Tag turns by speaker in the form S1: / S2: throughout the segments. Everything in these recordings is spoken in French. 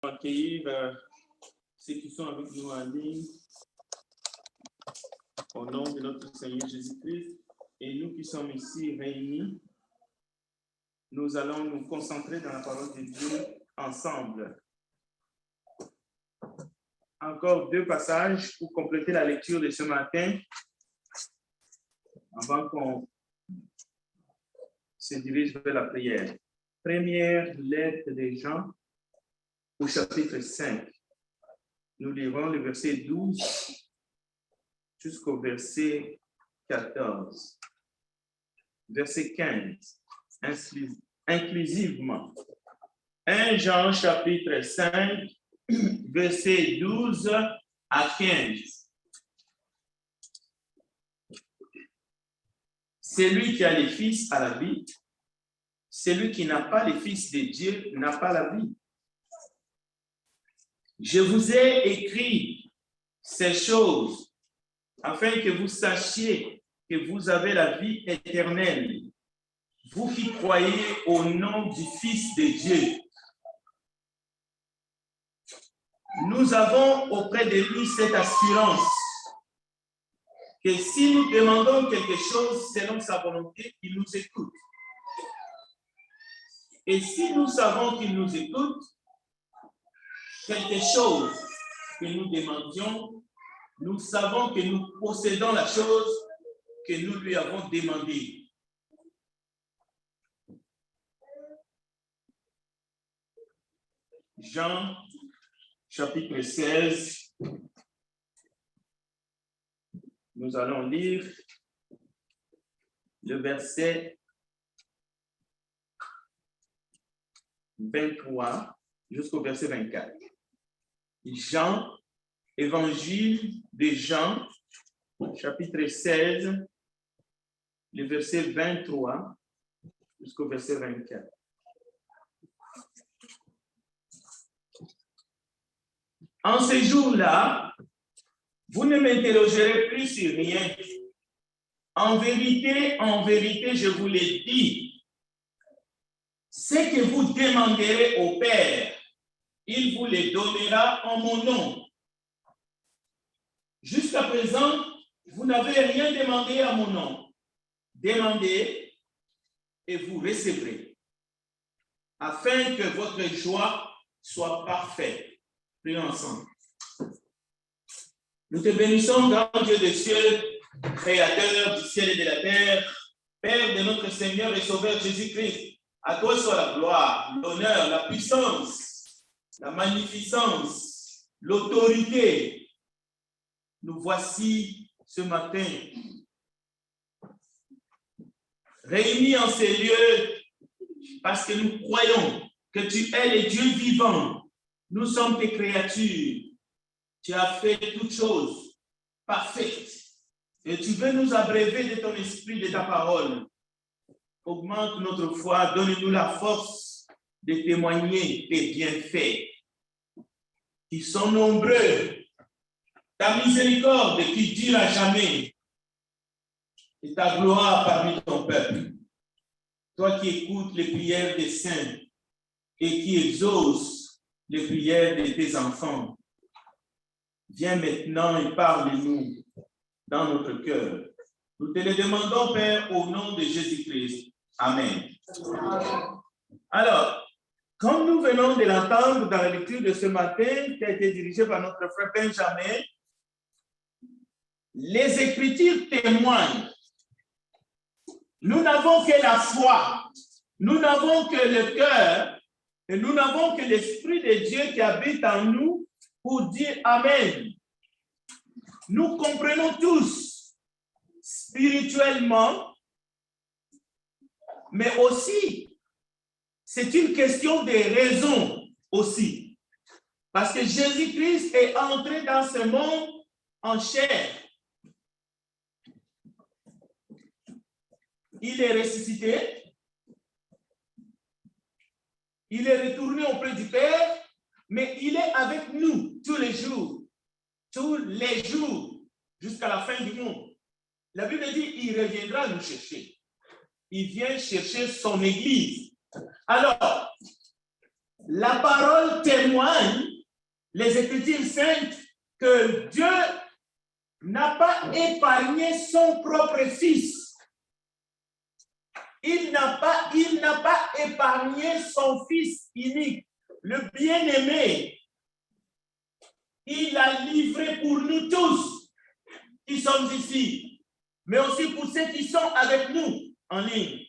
S1: Accueillir ceux qui sont avec nous en ligne au nom de notre Seigneur Jésus-Christ et nous qui sommes ici réunis, nous allons nous concentrer dans la parole de Dieu ensemble. Encore deux passages pour compléter la lecture de ce matin avant qu'on se dirige vers la prière. Première lettre de Jean au chapitre 5. Nous lirons le verset 12 jusqu'au verset 14. Verset 15, inclusivement. 1 Jean chapitre 5, verset 12 à 15. Celui qui a les fils a la vie. Celui qui n'a pas les fils de Dieu n'a pas la vie. Je vous ai écrit ces choses afin que vous sachiez que vous avez la vie éternelle, vous qui croyez au nom du Fils de Dieu. Nous avons auprès de lui cette assurance que si nous demandons quelque chose selon sa volonté, il nous écoute. Et si nous savons qu'il nous écoute, quelque chose que nous demandions, nous savons que nous possédons la chose que nous lui avons demandée. Jean, chapitre 16. Nous allons lire le verset 23 jusqu'au verset 24. Jean, évangile de Jean, chapitre 16, le verset 23 jusqu'au verset 24. En ce jour-là, vous ne m'interrogerez plus sur rien. En vérité, je vous l'ai dit. Ce que vous demanderez au Père, il vous les donnera en mon nom. Jusqu'à présent, vous n'avez rien demandé à mon nom. Demandez et vous recevrez, afin que votre joie soit parfaite. Prions ensemble. Nous te bénissons, grand Dieu des cieux, créateur du ciel et de la terre, Père de notre Seigneur et Sauveur Jésus-Christ. À toi soit la gloire, l'honneur, la puissance, la magnificence, l'autorité. Nous voici ce matin réunis en ces lieux parce que nous croyons que tu es le Dieu vivant. Nous sommes tes créatures. Tu as fait toutes choses parfaites et tu veux nous abreuver de ton esprit, de ta parole. Augmente notre foi, donne-nous la force de témoigner tes bienfaits qui sont nombreux, ta miséricorde qui dure à jamais et ta gloire parmi ton peuple. Toi qui écoutes les prières des saints et qui exauces les prières de tes enfants, viens maintenant et parle-nous dans notre cœur. Nous te le demandons, Père, au nom de Jésus-Christ. Amen. Alors, comme nous venons de l'entendre dans la lecture de ce matin, qui a été dirigée par notre frère Benjamin, les Écritures témoignent. Nous n'avons que la foi, nous n'avons que le cœur, et nous n'avons que l'Esprit de Dieu qui habite en nous pour dire Amen. Nous comprenons tous spirituellement, mais aussi, c'est une question de raison aussi. Parce que Jésus-Christ est entré dans ce monde en chair. Il est ressuscité. Il est retourné auprès du Père, mais il est avec nous tous les jours, jusqu'à la fin du monde. La Bible dit, il reviendra nous chercher. Il vient chercher son Église. Alors, La parole témoigne, les Écritures saintes, que Dieu n'a pas épargné son propre fils. Il n'a pas épargné son fils unique, le bien-aimé. Il l'a livré pour nous tous qui sommes ici, mais aussi pour ceux qui sont avec nous en ligne,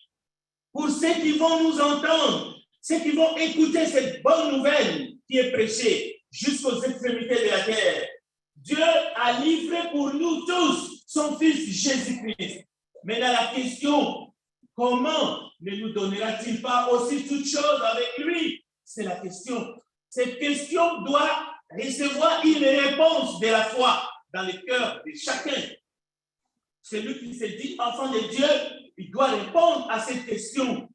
S1: pour ceux qui vont nous entendre, ceux qui vont écouter cette bonne nouvelle qui est prêchée jusqu'aux extrémités de la terre. Dieu a livré pour nous tous son Fils Jésus-Christ. Mais dans la question, comment ne nous donnera-t-il pas aussi toutes choses avec lui? C'est la question. Cette question doit recevoir une réponse de la foi dans le cœur de chacun. Celui qui se dit enfant de Dieu, il doit répondre à cette question.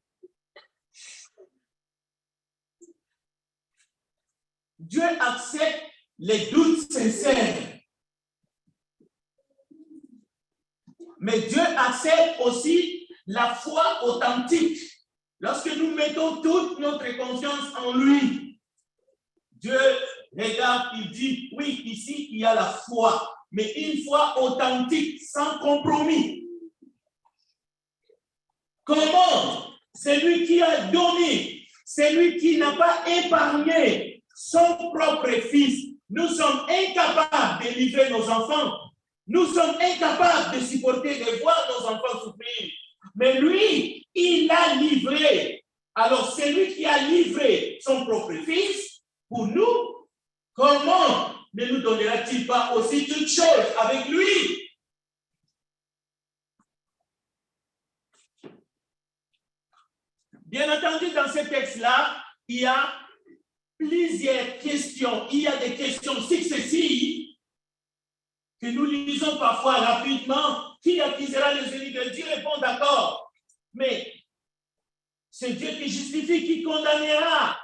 S1: Dieu accepte les doutes sincères. Mais Dieu accepte aussi la foi authentique. Lorsque nous mettons toute notre confiance en lui, Dieu regarde, il dit, oui, ici, il y a la foi, mais une foi authentique, sans compromis. Comment? Celui qui a donné, celui qui n'a pas épargné son propre fils. Nous sommes incapables de livrer nos enfants. Nous sommes incapables de supporter, de voir nos enfants souffrir. Mais lui, il a livré. Alors, celui qui a livré son propre fils, pour nous, comment ne nous donnera-t-il pas aussi toutes choses avec lui? Bien entendu, dans ce texte-là, il y a plusieurs questions. Il y a des questions successives que nous lisons parfois rapidement. Qui accusera les élus de Dieu? Répond d'accord. Mais c'est Dieu qui justifie, qui condamnera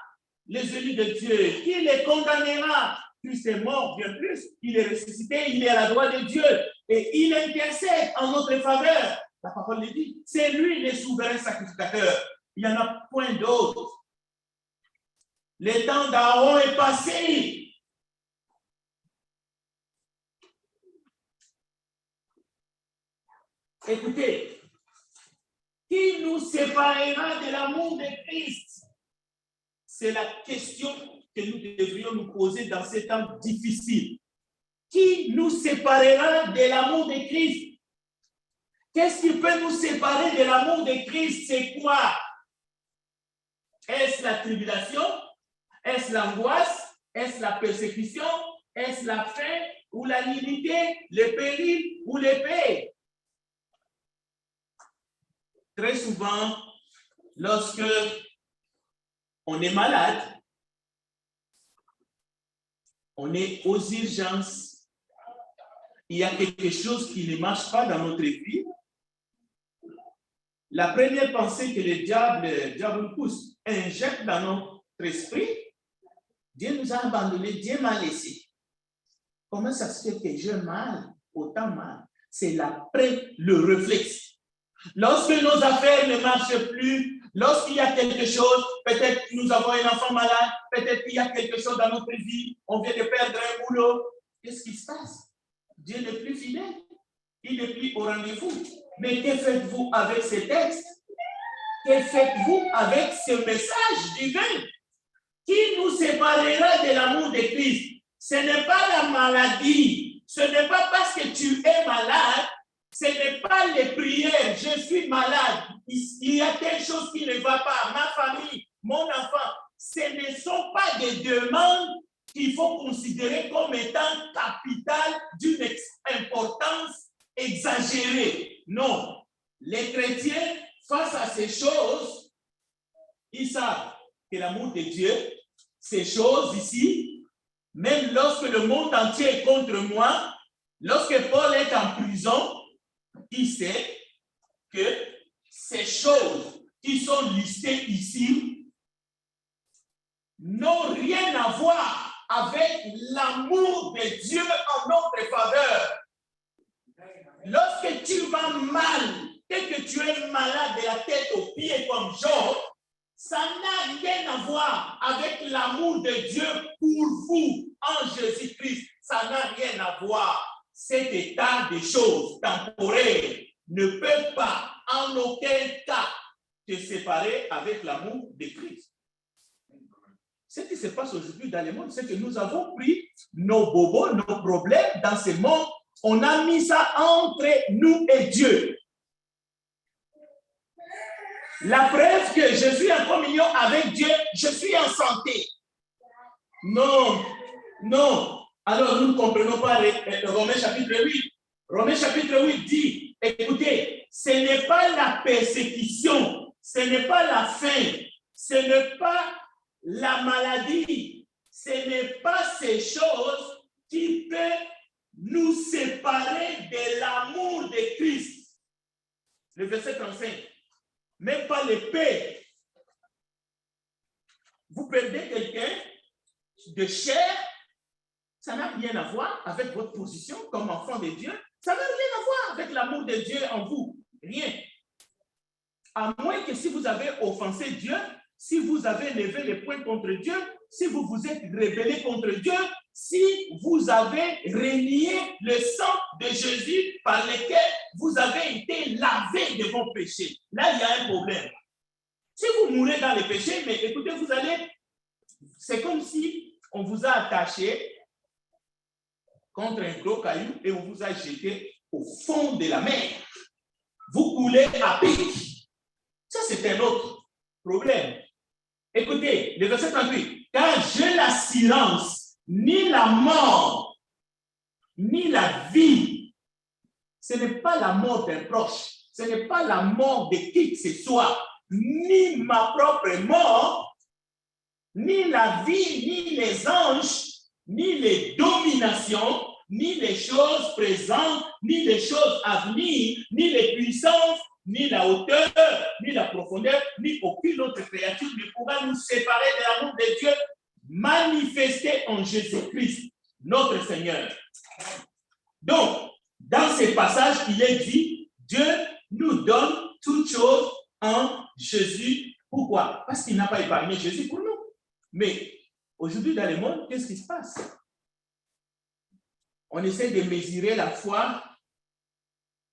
S1: les élus de Dieu. Qui les condamnera? Christ est mort, bien plus. Il est ressuscité, il est à la droite de Dieu. Et il intercède en notre faveur. La parole le dit. C'est lui le souverain sacrificateur. Il n'y en a point d'autre. Le temps d'Aaron est passé. Écoutez, qui nous séparera de l'amour de Christ? C'est la question que nous devrions nous poser dans ces temps difficiles. Qui nous séparera de l'amour de Christ? Qu'est-ce qui peut nous séparer de l'amour de Christ? C'est quoi? Est-ce la tribulation? Est-ce l'angoisse? Est-ce la persécution? Est-ce la faim ou la nudité, le péril ou l'épée? Très souvent, lorsque on est malade, on est aux urgences, il y a quelque chose qui ne marche pas dans notre vie. La première pensée que le diable pousse, injecte dans notre esprit, Dieu nous a abandonnés, Dieu m'a laissé. Comment ça se fait que j'ai mal, autant mal? C'est le réflexe. Lorsque nos affaires ne marchent plus, lorsqu'il y a quelque chose, peut-être que nous avons un enfant malade, peut-être qu'il y a quelque chose dans notre vie, on vient de perdre un boulot. Qu'est-ce qui se passe? Dieu n'est plus fidèle. Il n'est plus au rendez-vous. Mais que faites-vous avec ces textes? Que faites-vous avec ce message divin? Qui nous séparera de l'amour de Christ? Ce n'est pas la maladie. Ce n'est pas parce que tu es malade. Ce n'est pas les prières. Je suis malade. Il y a quelque chose qui ne va pas. Ma famille, mon enfant. Ce ne sont pas des demandes qu'il faut considérer comme étant capitales d'une importance exagérée. Non. Les chrétiens, face à ces choses, ils savent que l'amour de Dieu, ces choses ici, même lorsque le monde entier est contre moi, lorsque Paul est en prison, il sait que ces choses qui sont listées ici n'ont rien à voir avec l'amour de Dieu en notre faveur. Lorsque tu vas mal et que tu es malade de la tête aux pieds comme Job, Ça n'a rien à voir avec l'amour de Dieu pour vous en Jésus-Christ. Ça n'a rien à voir. Cet état de choses temporaires ne peut pas en aucun cas te séparer avec l'amour de Christ. Ce qui se passe aujourd'hui dans le monde, c'est que nous avons pris nos bobos, nos problèmes dans ce monde. On a mis ça entre nous et Dieu. La preuve que je suis en communion avec Dieu, je suis en santé. Non, non. Alors nous ne comprenons pas Romains chapitre 8. Romains chapitre 8 dit, écoutez, ce n'est pas la persécution, ce n'est pas la faim, ce n'est pas la maladie, ce n'est pas ces choses qui peuvent nous séparer de l'amour de Christ. Le verset 35. Même pas l'épée. Vous perdez quelqu'un de chair, ça n'a rien à voir avec votre position comme enfant de Dieu. Ça n'a rien à voir avec l'amour de Dieu en vous. Rien. À moins que si vous avez offensé Dieu, si vous avez levé les poings contre Dieu, si vous vous êtes rebellé contre Dieu, si vous avez renié le sang de Jésus par lequel vous avez été lavé de vos péchés. Là, il y a un problème. Si vous mourrez dans les péchés, mais écoutez, vous allez... C'est comme si on vous a attaché contre un gros caillou et on vous a jeté au fond de la mer. Vous coulez à pic. Ça, c'est un autre problème. Écoutez, le verset 38. Car j'ai l'assurance, ni la mort, ni la vie. Ce n'est pas la mort d'un proche. Ce n'est pas la mort de qui que ce soit. Ni ma propre mort, ni la vie, ni les anges, ni les dominations, ni les choses présentes, ni les choses à venir, ni les puissances, ni la hauteur, ni la profondeur, ni aucune autre créature ne pourra nous séparer de l'amour de Dieu manifesté en Jésus-Christ, notre Seigneur. Donc, dans ces passages, il est dit, Dieu nous donne toutes choses en Jésus. Pourquoi? Parce qu'il n'a pas épargné Jésus pour nous. Mais aujourd'hui, dans le monde, qu'est-ce qui se passe? On essaie de mesurer la foi.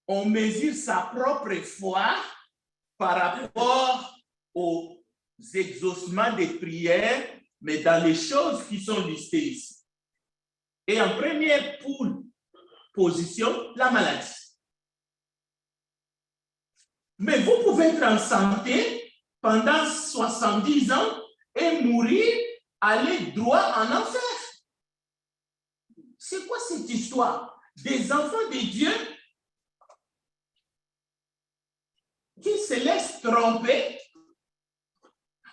S1: On mesure sa propre foi par rapport aux exaucements des prières, mais dans les choses qui sont listées ici. Et en première position, la maladie. Mais vous pouvez être en santé pendant 70 ans et mourir, aller droit en enfer. C'est quoi cette histoire? Des enfants de Dieu qui se laissent tromper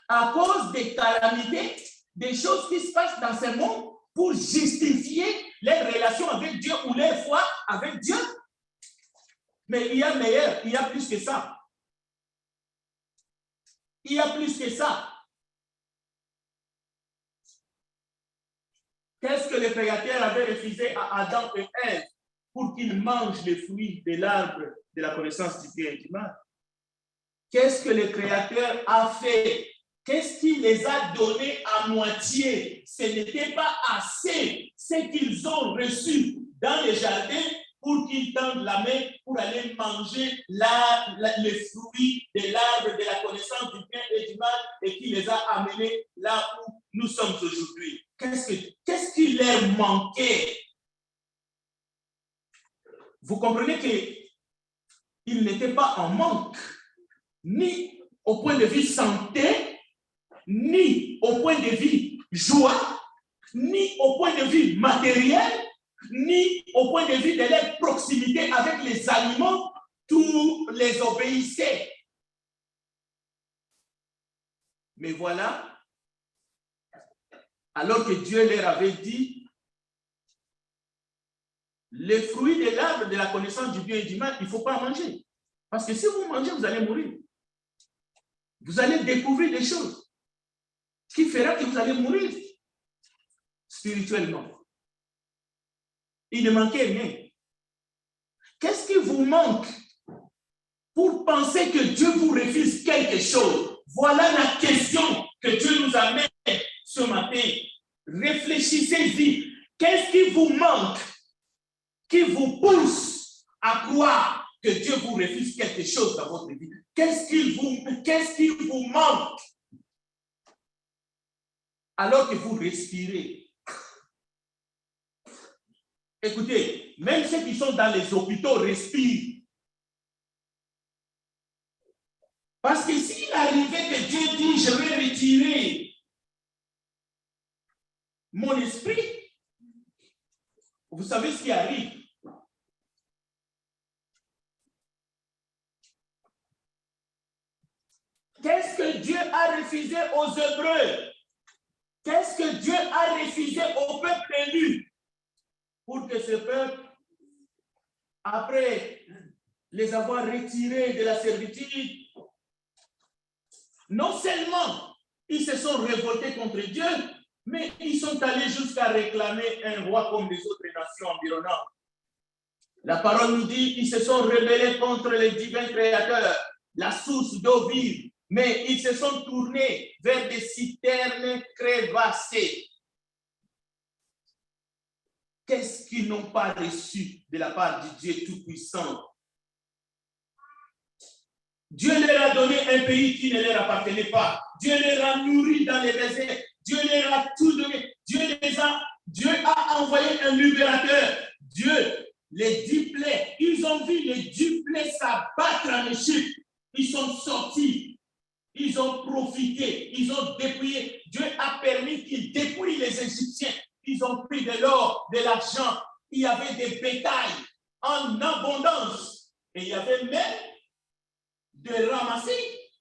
S1: à cause des calamités, des choses qui se passent dans ce monde pour justifier leur relation avec Dieu ou leur foi avec Dieu. Mais il y a meilleur, il y a plus que ça. Il y a plus que ça. Qu'est-ce que le Créateur avait refusé à Adam et Ève pour qu'ils mangent les fruits de l'arbre de la connaissance du bien et du mal? Qu'est-ce que le Créateur a fait? Qu'est-ce qu'il les a donnés à moitié? Ce n'était pas assez ce qu'ils ont reçu dans le jardin pour qu'ils tendent la main pour aller manger les fruits de l'arbre de la connaissance du bien et du mal et qui les a amenés là où nous sommes aujourd'hui. Qu'est-ce qui leur manquait? Vous comprenez qu'ils n'étaient pas en manque, ni au point de vue santé, ni au point de vue joie, ni au point de vue matériel, ni au point de vue de leur proximité avec les animaux, tous les obéissaient. Mais voilà, alors que Dieu leur avait dit, les fruits de l'arbre de la connaissance du bien et du mal, il ne faut pas en manger. Parce que si vous mangez, vous allez mourir. Vous allez découvrir des choses qui fera que vous allez mourir spirituellement. Il ne manquait rien. Qu'est-ce qui vous manque pour penser que Dieu vous refuse quelque chose? voilà la question que Dieu nous amène ce matin. Réfléchissez-y. Qu'est-ce qui vous manque, qui vous pousse à croire que Dieu vous refuse quelque chose dans votre vie? Qu'est-ce qui vous manque alors que vous respirez? Écoutez, même ceux qui sont dans les hôpitaux respirent. Parce que s'il arrivait que Dieu dit, je vais retirer mon esprit, vous savez ce qui arrive? Qu'est-ce que Dieu a refusé aux Hébreux? Qu'est-ce que Dieu a refusé au peuple élu? Pour que ce peuple, après les avoir retirés de la servitude, non seulement ils se sont révoltés contre Dieu, mais ils sont allés jusqu'à réclamer un roi comme les autres nations environnantes. La parole nous dit qu'ils se sont rebellés contre le divin créateur, la source d'eau vive, mais ils se sont tournés vers des citernes crevassées. Qu'est-ce qu'ils n'ont pas reçu de la part du Dieu Tout-Puissant? Dieu leur a donné un pays qui ne leur appartenait pas. Dieu leur a nourri dans les déserts. Dieu leur a tout donné. Dieu a envoyé un libérateur. Dieu, les 10 plaies, ils ont vu les 10 plaies s'abattre en Égypte. Ils sont sortis. Ils ont profité. Ils ont dépouillé. Dieu a permis qu'ils dépouillent les Égyptiens. Ils ont pris de l'or, de l'argent. Il y avait des bétails en abondance. Et il y avait même de ramasser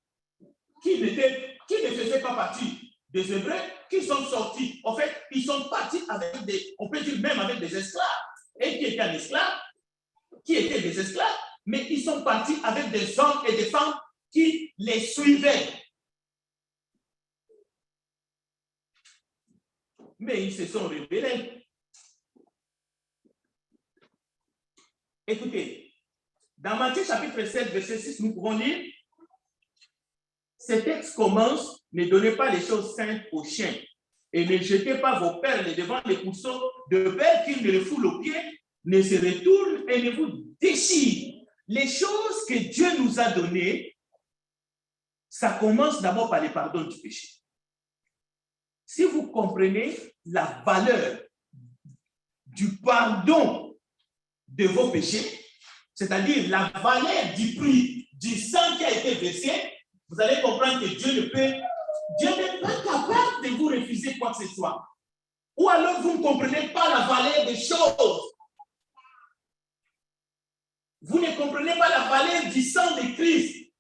S1: qui ne faisaient pas partie des Hébreux, qui sont sortis. En fait, ils sont partis avec on peut dire même avec des esclaves. Et qui étaient un esclave, qui étaient des esclaves, mais ils sont partis avec des hommes et des femmes qui les suivaient. Mais ils se sont rebellés. Écoutez, dans Matthieu chapitre 7, verset 6, nous pouvons lire, ce texte commence, ne donnez pas les choses saintes aux chiens et ne jetez pas vos perles devant les pourceaux de peur qu'ils ne les foulent aux pieds, ne se retournent et ne vous déchirent. Les choses que Dieu nous a données, ça commence d'abord par le pardon du péché. Si vous comprenez la valeur du pardon de vos péchés, c'est-à-dire la valeur du prix, du sang qui a été versé, vous allez comprendre que Dieu n'est pas capable de vous refuser quoi que ce soit. Ou alors vous ne comprenez pas la valeur des choses. Vous ne comprenez pas la valeur du sang de Christ.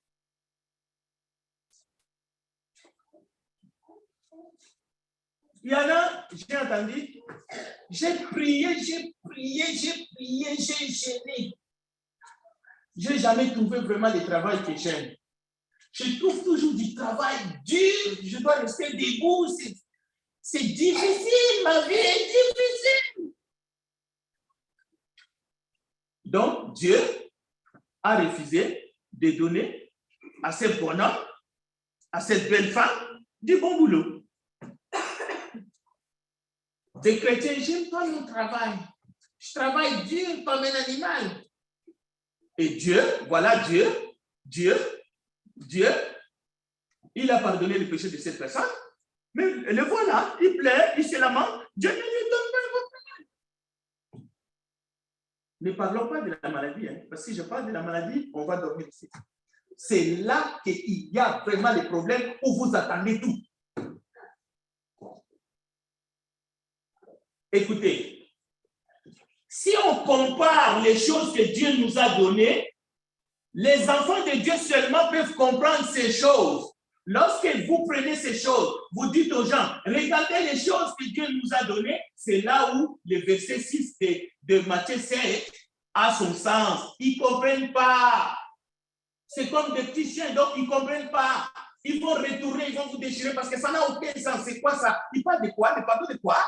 S1: Il y en a, j'ai entendu, j'ai prié, j'ai gêné. Je n'ai jamais trouvé vraiment le travail que j'aime. Je trouve toujours du travail dur, je dois rester debout, c'est difficile, ma vie est difficile. Donc, Dieu a refusé de donner à ce bonhomme, à cette belle femme, du bon boulot. Des chrétiens, je n'aime pas mon travail. Je travaille dur comme un animal. Et Dieu, voilà Dieu, il a pardonné le péché de cette personne, mais le voilà, il pleure, il se lamente, Dieu ne lui donne pas le problème. Ne parlons pas de la maladie, hein, parce que si je parle de la maladie, on va dormir ici. C'est là qu'il y a vraiment les problèmes où vous attendez tout. Écoutez, si on compare les choses que Dieu nous a données, les enfants de Dieu seulement peuvent comprendre ces choses. Lorsque vous prenez ces choses, vous dites aux gens, regardez les choses que Dieu nous a données, c'est là où le verset 6 de Matthieu 7 a son sens. Ils ne comprennent pas. C'est comme des petits chiens, donc ils ne comprennent pas. Ils vont retourner, ils vont vous déchirer parce que ça n'a aucun sens. C'est quoi ça? Ils parlent de quoi? Ils parlent de quoi?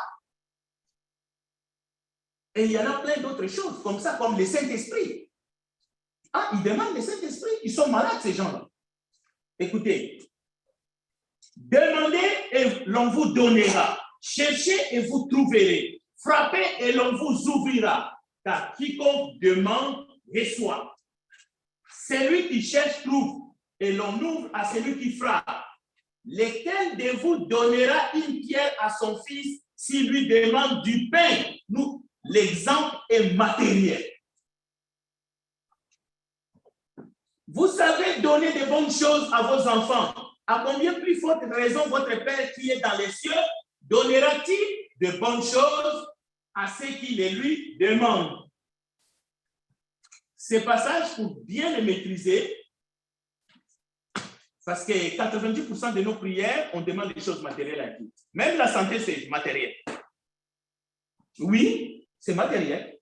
S1: Et il y en a plein d'autres choses, comme ça, comme le Saint-Esprit. Ah, ils demandent le Saint-Esprit. Ils sont malades, ces gens-là. Écoutez, Demandez et l'on vous donnera. Cherchez et vous trouverez. Frappez et l'on vous ouvrira. Car quiconque demande, reçoit. Celui qui cherche trouve et l'on ouvre à celui qui frappe. Lequel de vous donnera une pierre à son fils s'il lui demande du pain? Nous, l'exemple est matériel. Vous savez donner de bonnes choses à vos enfants. À combien plus forte raison votre Père qui est dans les cieux donnera-t-il de bonnes choses à ceux qui les lui demandent? Ces passages, pour bien les maîtriser, parce que 90% de nos prières, on demande des choses matérielles à Dieu. Même la santé, c'est matériel. Oui, c'est matériel.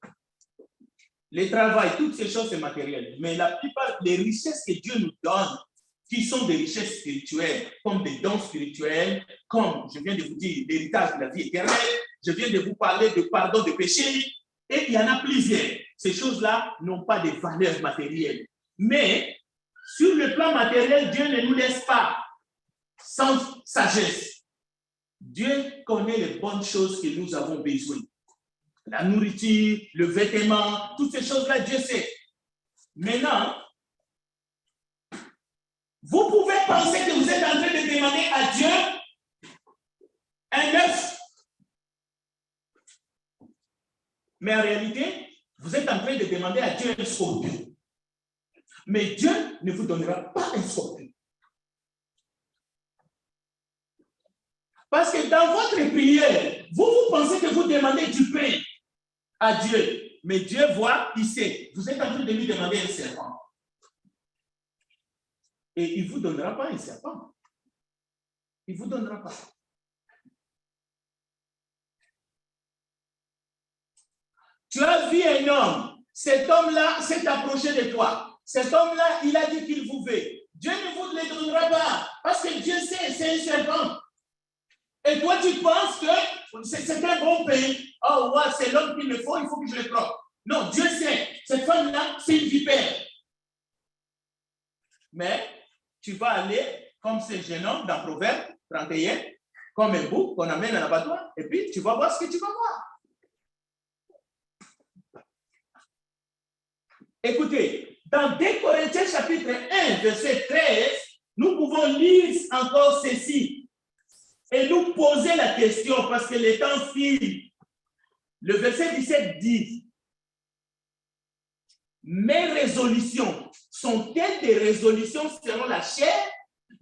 S1: Le travail, toutes ces choses, c'est matériel. Mais la plupart des richesses que Dieu nous donne, qui sont des richesses spirituelles, comme des dons spirituels, comme, je viens de vous dire, l'héritage de la vie éternelle, je viens de vous parler de pardon de péché, et il y en a plusieurs. Ces choses-là n'ont pas de valeur matérielle. Mais, sur le plan matériel, Dieu ne nous laisse pas sans sagesse. Dieu connaît les bonnes choses que nous avons besoin. La nourriture, le vêtement, toutes ces choses-là, Dieu sait. Maintenant, vous pouvez penser que vous êtes en train de demander à Dieu un œuf. Mais en réalité, vous êtes en train de demander à Dieu un scorpion. Mais Dieu ne vous donnera pas un scorpion. Parce que dans votre prière, vous pensez que vous demandez du pain à Dieu. Mais Dieu voit, il sait. Vous êtes en train de lui demander un serpent. Et il ne vous donnera pas un serpent. Il ne vous donnera pas. Tu as vu un homme. Cet homme-là s'est approché de toi. Cet homme-là, il a dit qu'il vous veut. Dieu ne vous le donnera pas. Parce que Dieu sait, c'est un serpent. Et toi, tu penses que c'est un bon pays. Oh, ouais, c'est l'homme qu'il me faut, il faut que je le prenne. Non, Dieu sait. Cette femme-là, c'est une vipère. Mais tu vas aller, comme ce jeune homme dans Proverbe 31, comme un bouc qu'on amène à l'abattoir, et puis tu vas voir ce que tu vas voir. Écoutez, dans 2 Corinthiens chapitre 1, verset 13, nous pouvons lire encore ceci et nous poser la question parce que le temps file. Le verset 17 dit: mes résolutions sont-elles des résolutions selon la chair,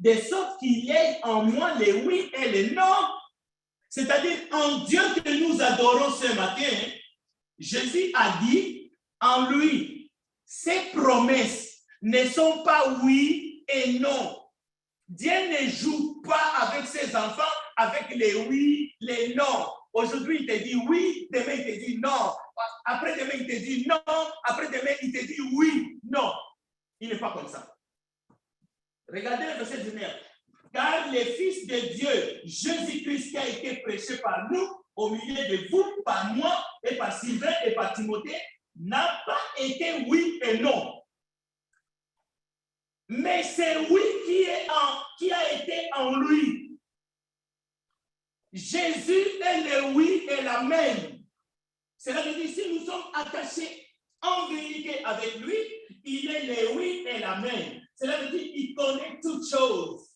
S1: de sorte qu'il y ait en moi les oui et les non? C'est-à-dire, en Dieu que nous adorons ce matin, Jésus a dit, en lui, ses promesses ne sont pas oui et non. Dieu ne joue pas avec ses enfants avec les oui, les non. Aujourd'hui, il te dit oui, demain, il te dit non. Après-demain, il te dit non. Après-demain, il te dit oui, non. Il n'est pas comme ça. Regardez le verset 19. Car le Fils de Dieu, Jésus-Christ, qui a été prêché par nous, au milieu de vous, par moi, et par Sylvain et par Timothée, n'a pas été oui et non. Mais c'est oui qui a été en lui. Jésus est le oui et l'amen. Cela veut dire si nous sommes attachés en vérité avec lui, il est le oui et l'amen. Cela veut dire qu'il connaît toutes choses.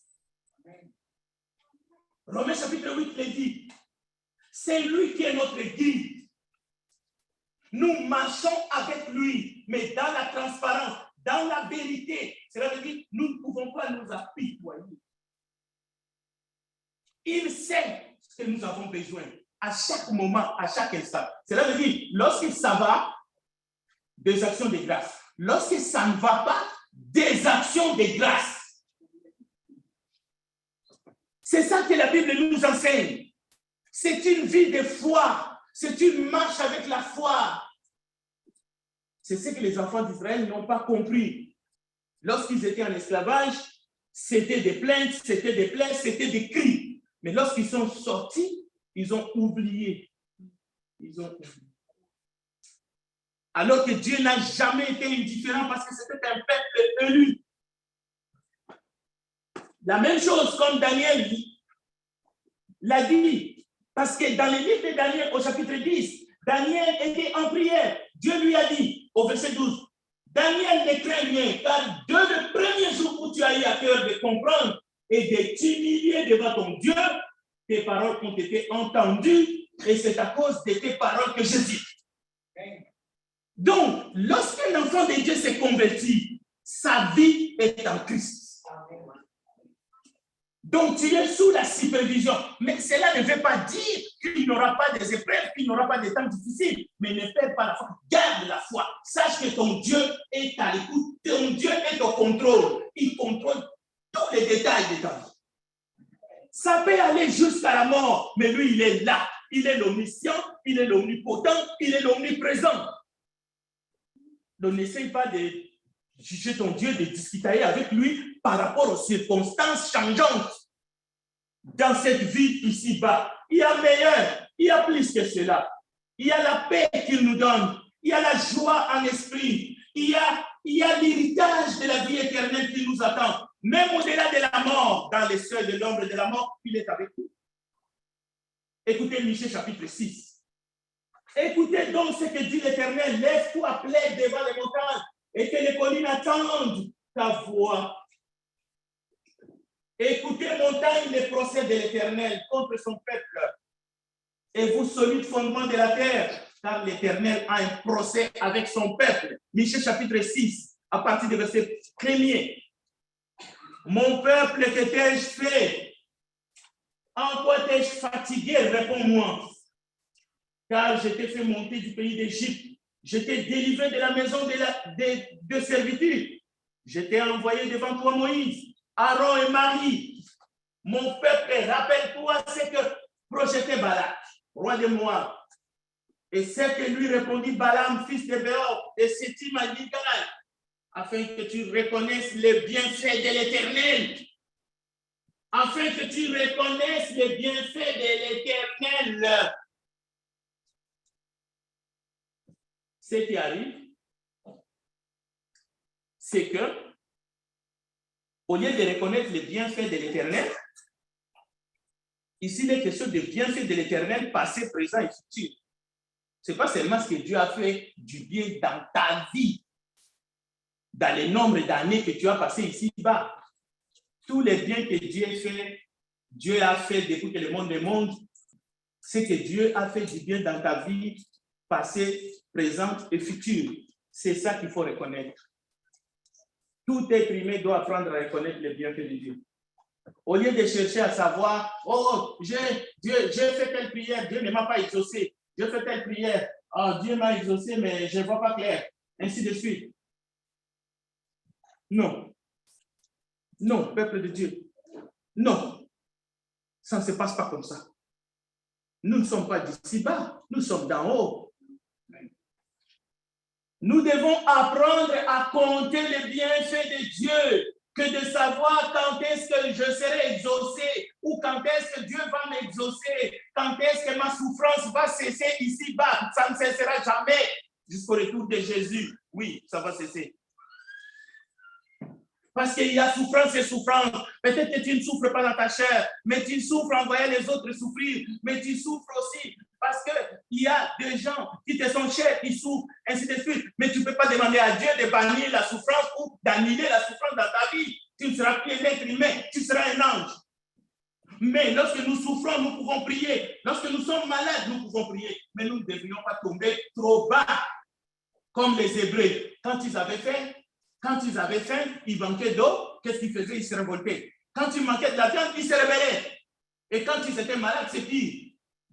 S1: Romains chapitre 8 le dit. C'est lui qui est notre guide. Nous marchons avec lui, mais dans la transparence, dans la vérité. Cela veut dire nous ne pouvons pas nous apitoyer. Il sait ce que nous avons besoin à chaque moment, à chaque instant. Cela veut dire, lorsque ça va, des actions de grâce. Lorsque ça ne va pas, des actions de grâce. C'est ça que la Bible nous enseigne. C'est une vie de foi. C'est une marche avec la foi. C'est ce que les enfants d'Israël n'ont pas compris. Lorsqu'ils étaient en esclavage, c'était des plaintes, c'était des plaies, c'était des cris. Mais lorsqu'ils sont sortis, ils ont oublié. Ils ont oublié. Alors que Dieu n'a jamais été indifférent parce que c'était un peuple élu. La même chose comme Daniel l'a dit. Parce que dans le livre de Daniel, au chapitre 10, Daniel était en prière. Dieu lui a dit, au verset 12, Daniel ne craint rien, car dès le premier jour où tu as eu à cœur de comprendre et de t'humilier devant ton Dieu, tes paroles ont été entendues et c'est à cause de tes paroles que je dis. Donc, lorsqu'un enfant de Dieu s'est converti, sa vie est en Christ. Donc, tu es sous la supervision. Mais cela ne veut pas dire qu'il n'aura pas des épreuves, qu'il n'aura pas des temps difficiles. Mais ne perds pas la foi. Garde la foi. Sache que ton Dieu est à l'écoute. Ton Dieu est au contrôle. Il contrôle tous les détails de ta vie. Ça peut aller jusqu'à la mort, mais lui, il est là. Il est l'omniscient, il est l'omnipotent, il est l'omniprésent. Donc, n'essaye pas de juger ton Dieu, de discuter avec lui par rapport aux circonstances changeantes dans cette vie ici-bas. Il y a meilleur, il y a plus que cela. Il y a la paix qu'il nous donne, il y a la joie en esprit, il y a l'héritage de la vie éternelle qui nous attend. Même au-delà de la mort, dans les seuils de l'ombre de la mort, il est avec nous. Écoutez Michée chapitre 6. Écoutez donc ce que dit l'Éternel. Lève-toi, plaide devant les montagnes et que les collines attendent ta voix. Écoutez, montagne, les procès de l'Éternel contre son peuple. Et vous, solides fondements de la terre, car l'Éternel a un procès avec son peuple. Michée chapitre 6, à partir du verset 1er. Mon peuple, que t'ai-je fait? En quoi t'ai-je fatigué? Réponds-moi. Car je t'ai fait monter du pays d'Égypte. Je t'ai délivré de la maison de servitude. Je t'ai envoyé devant toi Moïse, Aaron et Marie. Mon peuple, rappelle-toi ce que projetait Balak, roi de Moab. Et ce que lui répondit Balaam, fils de Béor, de Sétim à Gilgal, afin que tu reconnaisses les bienfaits de l'Éternel. Afin que tu reconnaisses les bienfaits de l'Éternel. Ce qui arrive, c'est que, au lieu de reconnaître les bienfaits de l'Éternel, ici, il est question de bienfaits de l'Éternel passé, présent et futur. Ce n'est pas seulement ce que Dieu a fait du bien dans ta vie, dans le nombre d'années que tu as passé ici-bas. Tous les biens que Dieu a fait depuis que le monde est monde, c'est que Dieu a fait du bien dans ta vie passée, présente et future. C'est ça qu'il faut reconnaître. Tout être humain doit apprendre à reconnaître les bienfaits de Dieu. Au lieu de chercher à savoir, oh, j'ai fait telle prière, Dieu ne m'a pas exaucé. J'ai fait telle prière, oh, Dieu m'a exaucé, mais je ne vois pas clair. Ainsi de suite. Non. Non, peuple de Dieu. Non. Ça ne se passe pas comme ça. Nous ne sommes pas d'ici-bas, nous sommes d'en haut. Nous devons apprendre à compter les bienfaits de Dieu, que de savoir quand est-ce que je serai exaucé ou quand est-ce que Dieu va m'exaucer, quand est-ce que ma souffrance va cesser ici-bas. Ça ne cessera jamais jusqu'au retour de Jésus. Oui, ça va cesser. Parce qu'il y a souffrance et souffrance. Peut-être que tu ne souffres pas dans ta chair, mais tu souffres en voyant les autres souffrir. Mais tu souffres aussi parce qu'il y a des gens qui te sont chers, qui souffrent, ainsi de suite. Mais tu ne peux pas demander à Dieu de bannir la souffrance ou d'annuler la souffrance dans ta vie. Tu ne seras plus un être humain, tu seras un ange. Mais lorsque nous souffrons, nous pouvons prier. Lorsque nous sommes malades, nous pouvons prier. Mais nous ne devrions pas tomber trop bas, comme les Hébreux. Quand ils avaient faim, ils manquaient d'eau. Qu'est-ce qu'ils faisaient? Ils se révoltaient. Quand il manquait de la viande, ils se rébellaient. Et quand ils étaient malades, c'est pire.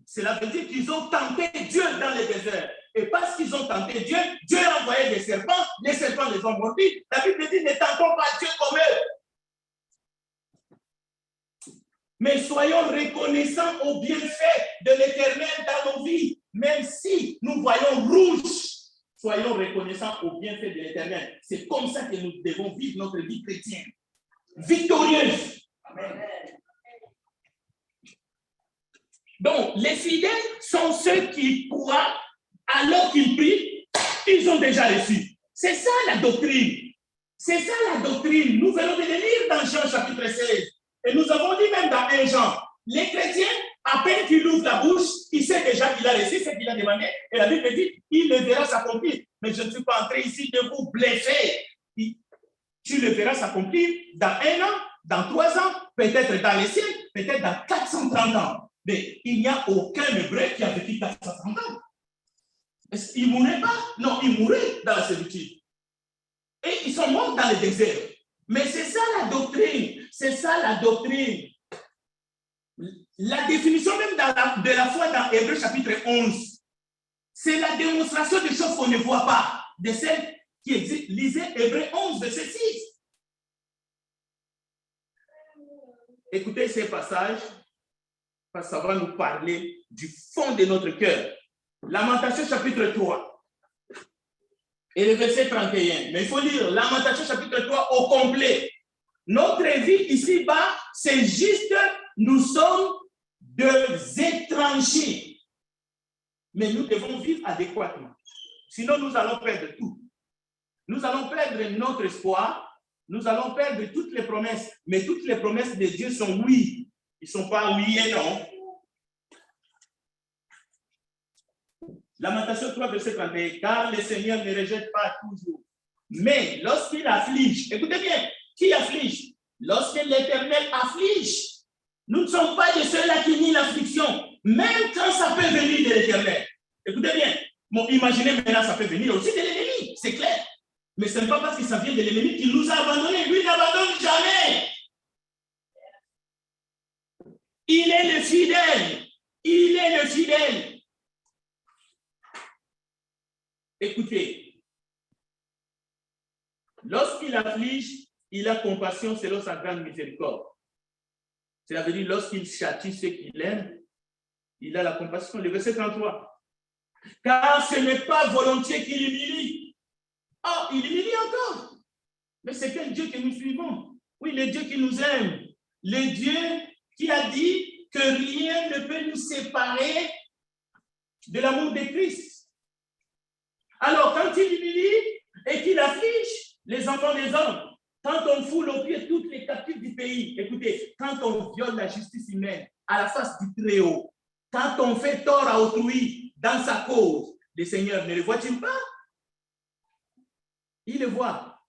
S1: Cela veut dire qu'ils ont tenté Dieu dans le désert. Et parce qu'ils ont tenté Dieu, Dieu a envoyé des serpents. Les serpents les ont mordus. La Bible dit, ne tentons pas Dieu comme eux. Mais soyons reconnaissants au bienfait de l'Éternel dans nos vies. Même si nous voyons rouge, soyons reconnaissants au bienfait de l'Éternel. C'est comme ça que nous devons vivre notre vie chrétienne. Victorieuse. Amen. Donc, les fidèles sont ceux qui croient, alors qu'ils prient, ils ont déjà reçu. C'est ça la doctrine. C'est ça la doctrine. Nous venons de le lire dans Jean chapitre 16. Et nous avons dit même dans 1 Jean, les chrétiens, à peine qu'il ouvre la bouche, il sait déjà qu'il a reçu ce qu'il a demandé. Et la Bible dit, il le verra s'accomplir. Mais je ne suis pas entré ici de vous blesser. Tu le verras s'accomplir dans 1 an, dans 3 ans, peut-être dans les siècles, peut-être dans 430 ans. Mais il n'y a aucun hébreu qui a vécu 430 ans. Il ne mourait pas? Non, il mourait dans la servitude. Et ils sont morts dans le désert. Mais c'est ça la doctrine. C'est ça la doctrine. La définition même de la foi dans Hébreux chapitre 11, c'est la démonstration des choses qu'on ne voit pas, de celles qui existent. Lisez Hébreux 11, verset 6. Écoutez ces passages, parce que ça va nous parler du fond de notre cœur. Lamentation chapitre 3 et le verset 31. Mais il faut lire Lamentation chapitre 3 au complet. Notre vie ici-bas, c'est juste, nous sommes des étrangers. Mais nous devons vivre adéquatement. Sinon, nous allons perdre tout. Nous allons perdre notre espoir. Nous allons perdre toutes les promesses. Mais toutes les promesses de Dieu sont oui. Ils ne sont pas oui et non. Lamentation 3, verset 31. Car le Seigneur ne rejette pas toujours. Mais lorsqu'il afflige, écoutez bien, qui afflige? Lorsque l'Éternel afflige. Nous ne sommes pas de ceux-là qui nient l'affliction, même quand ça peut venir de l'Éternel. Écoutez bien, bon, imaginez maintenant, ça peut venir aussi de l'ennemi, c'est clair. Mais ce n'est pas parce que ça vient de l'ennemi qu'il nous a abandonnés. Lui n'abandonne jamais. Il est le fidèle. Il est le fidèle. Écoutez, lorsqu'il afflige, il a compassion selon sa grande miséricorde. Cela veut dire lorsqu'il châtie ceux qu'il aime, il a la compassion. Le verset 33. Car ce n'est pas volontiers qu'il humilie. Oh, il humilie encore. Mais c'est quel Dieu que nous suivons? Oui, le Dieu qui nous aime. Le Dieu qui a dit que rien ne peut nous séparer de l'amour de Christ. Alors, quand il humilie et qu'il afflige les enfants des hommes, quand on foule aux pieds toutes les captifs du pays, écoutez, quand on viole la justice humaine à la face du Très-Haut, quand on fait tort à autrui dans sa cause, le Seigneur ne le voit-il pas? Il le voit.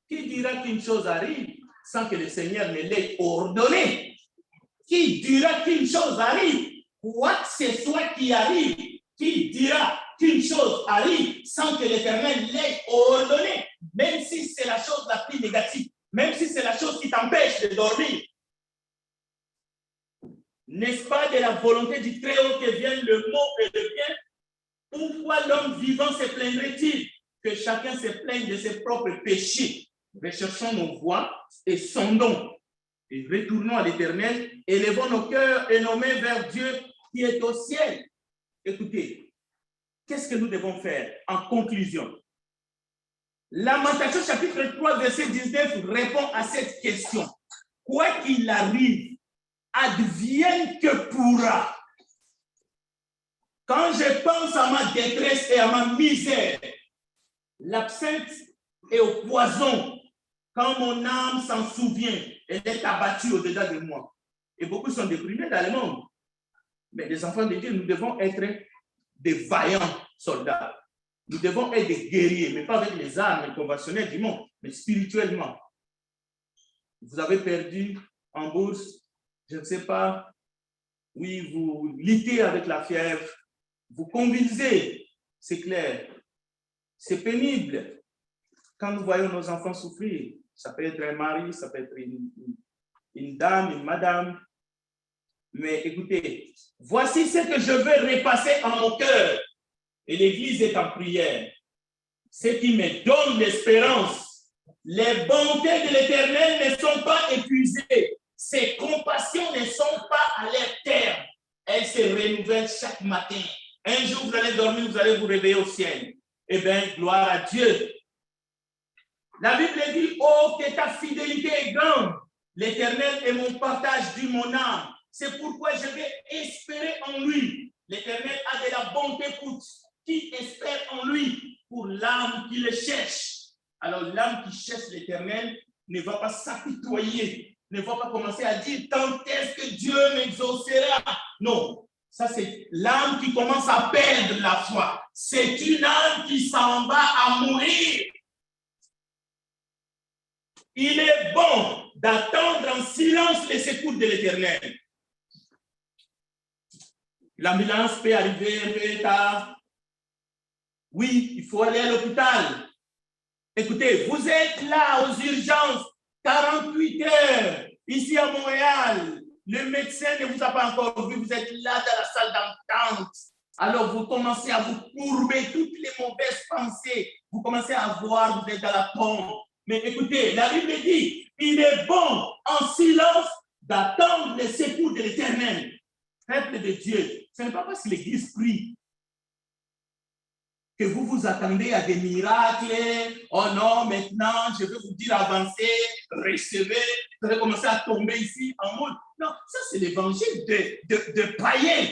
S1: Qui dira qu'une chose arrive sans que le Seigneur ne l'ait ordonné? Qui dira qu'une chose arrive, quoi que ce soit qui arrive, qui dira qu'une chose arrive sans que l'Éternel l'ait ordonné, même si c'est la chose la plus négative, même si c'est la chose qui t'empêche de dormir. N'est-ce pas de la volonté du Très-Haut que viennent le mot et le bien? Pourquoi l'homme vivant se plaindrait-il? Que chacun se plaigne de ses propres péchés. Recherchons nos voies et sondons. Et retournons à l'Éternel, élevons nos cœurs et nos mains vers Dieu qui est au ciel. Écoutez, qu'est-ce que nous devons faire en conclusion? Lamentation chapitre 3, verset 19 répond à cette question. Quoi qu'il arrive, advienne que pourra. Quand je pense à ma détresse et à ma misère, l'absinthe est au poison. Quand mon âme s'en souvient, elle est abattue au-delà de moi. Et beaucoup sont déprimés dans le monde. Mais les enfants de Dieu, nous devons être des vaillants soldats. Nous devons être des guerriers, mais pas avec les armes conventionnelles du monde, mais spirituellement. Vous avez perdu en bourse, je ne sais pas, oui, vous luttez avec la fièvre, vous conduisez, c'est clair. C'est pénible quand nous voyons nos enfants souffrir. Ça peut être un mari, ça peut être une dame, une madame. Mais écoutez, voici ce que je veux repasser en mon cœur. Et l'Église est en prière. Ce qui me donne l'espérance. Les bontés de l'Éternel ne sont pas épuisées. Ses compassions ne sont pas à leur terme. Elles se renouvellent chaque matin. Un jour, vous allez dormir, vous allez vous réveiller au ciel. Eh bien, gloire à Dieu. La Bible dit, oh, que ta fidélité est grande. L'Éternel est mon partage du mon âme. C'est pourquoi je vais espérer en lui. L'Éternel a de la bonté pour qui espère en lui, pour l'âme qui le cherche. Alors l'âme qui cherche l'Éternel ne va pas s'apitoyer, ne faut pas commencer à dire quand est-ce que Dieu m'exaucera. Non, ça c'est l'âme qui commence à perdre la foi. C'est une âme qui s'en va à mourir. Il est bon d'attendre en silence les secours de l'Éternel. L'ambulance peut arriver un peu tard. Oui, il faut aller à l'hôpital. Écoutez, vous êtes là aux urgences, 48 heures, ici à Montréal. Le médecin ne vous a pas encore vu, vous êtes là dans la salle d'entente. Alors vous commencez à vous courber toutes les mauvaises pensées. Vous commencez à voir, vous êtes dans la tombe. Mais écoutez, la Bible dit, il est bon en silence d'attendre les secours de l'Éternel. Peuple de Dieu, ce n'est pas parce que l'Église prie que vous vous attendez à des miracles. Oh non, maintenant, je vais vous dire avancez, recevez, vous allez commencer à tomber ici en mode. Non, ça c'est l'évangile de païens.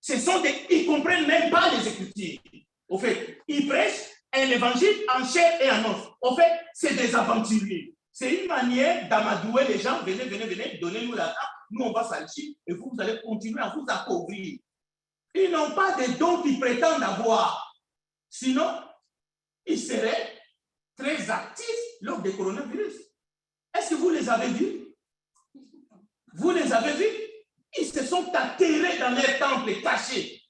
S1: Ils ne comprennent même pas les Écritures. Au fait, ils prêchent un évangile en chair et en os. Au fait, c'est des aventuriers. C'est une manière d'amadouer les gens. Venez, venez, venez, donnez-nous la table. Nous, on va s'agir et vous allez continuer à vous appauvrir. Ils n'ont pas de dons qu'ils prétendent avoir. Sinon, ils seraient très actifs lors des coronavirus. Est-ce que vous les avez vus? Vous les avez vus? Ils se sont atterrés dans leur temple cachés.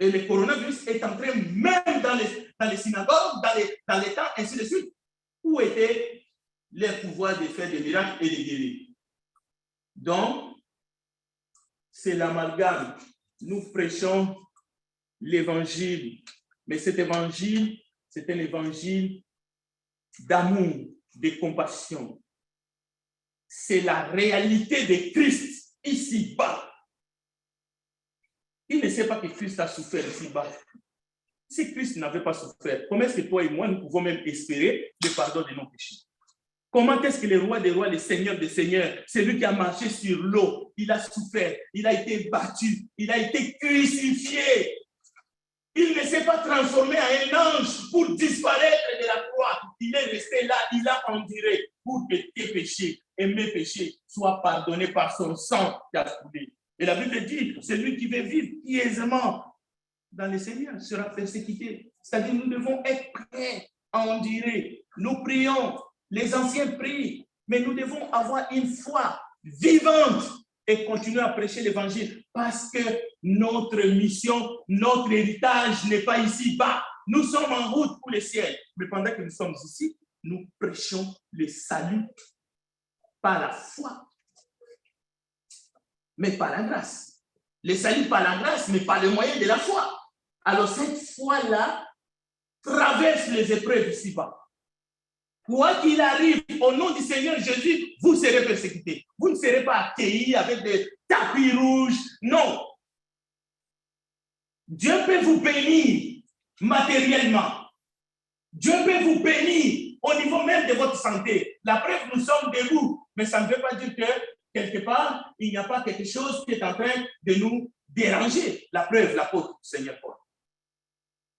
S1: Et le coronavirus est entré même dans les synagogues, dans les temps, ainsi de suite. Où était leur pouvoir de faire des miracles et de guérir? Donc, c'est l'amalgame. Nous prêchons l'évangile. Mais cet évangile, c'est un évangile d'amour, de compassion. C'est la réalité de Christ ici-bas. Il ne sait pas que Christ a souffert ici-bas. Si Christ n'avait pas souffert, comment est-ce que toi et moi, nous pouvons même espérer le pardon de nos péchés? Comment est-ce que le roi des rois, le seigneur des seigneurs, celui qui a marché sur l'eau, il a souffert, il a été battu, il a été crucifié. Il ne s'est pas transformé en un ange pour disparaître de la croix. Il est resté là, il a enduré pour que tes péchés et mes péchés soient pardonnés par son sang qui a coulé. Et la Bible dit, celui qui veut vivre pieusement dans le Seigneur sera persécuté. C'est-à-dire, nous devons être prêts à endurer. Nous prions, les anciens prient, mais nous devons avoir une foi vivante et continuer à prêcher l'évangile parce que notre mission, notre héritage n'est pas ici-bas. Nous sommes en route pour le ciel. Mais pendant que nous sommes ici, nous prêchons le salut par la foi, mais par la grâce. Le salut par la grâce, mais par le moyen de la foi. Alors cette foi-là traverse les épreuves ici-bas. Quoi qu'il arrive, au nom du Seigneur Jésus, vous serez persécutés. Vous ne serez pas accueillis avec des tapis rouges. Non. Dieu peut vous bénir matériellement. Dieu peut vous bénir au niveau même de votre santé. La preuve, nous sommes debout. Mais ça ne veut pas dire que, quelque part, il n'y a pas quelque chose qui est en train de nous déranger. La preuve, l'apôtre du Seigneur Paul.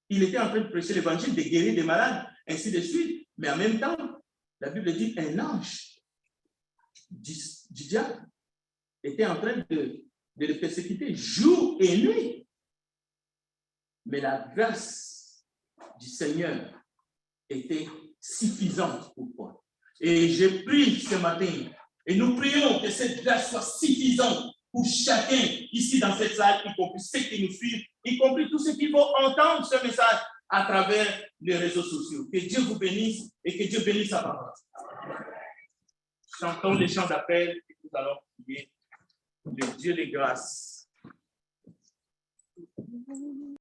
S1: Il était en train de prêcher l'évangile, de guérir des malades, ainsi de suite. Mais en même temps, la Bible dit un ange du diable était en train de le persécuter jour et nuit. Mais la grâce du Seigneur était suffisante pour Paul. Et je prie ce matin, et nous prions que cette grâce soit suffisante pour chacun ici dans cette salle, y compris ceux qui nous suivent, y compris tous ceux qui vont entendre ce message à travers les réseaux sociaux. Que Dieu vous bénisse et que Dieu bénisse sa parole. Chantons les chants d'appel et nous allons prier le Dieu de grâce.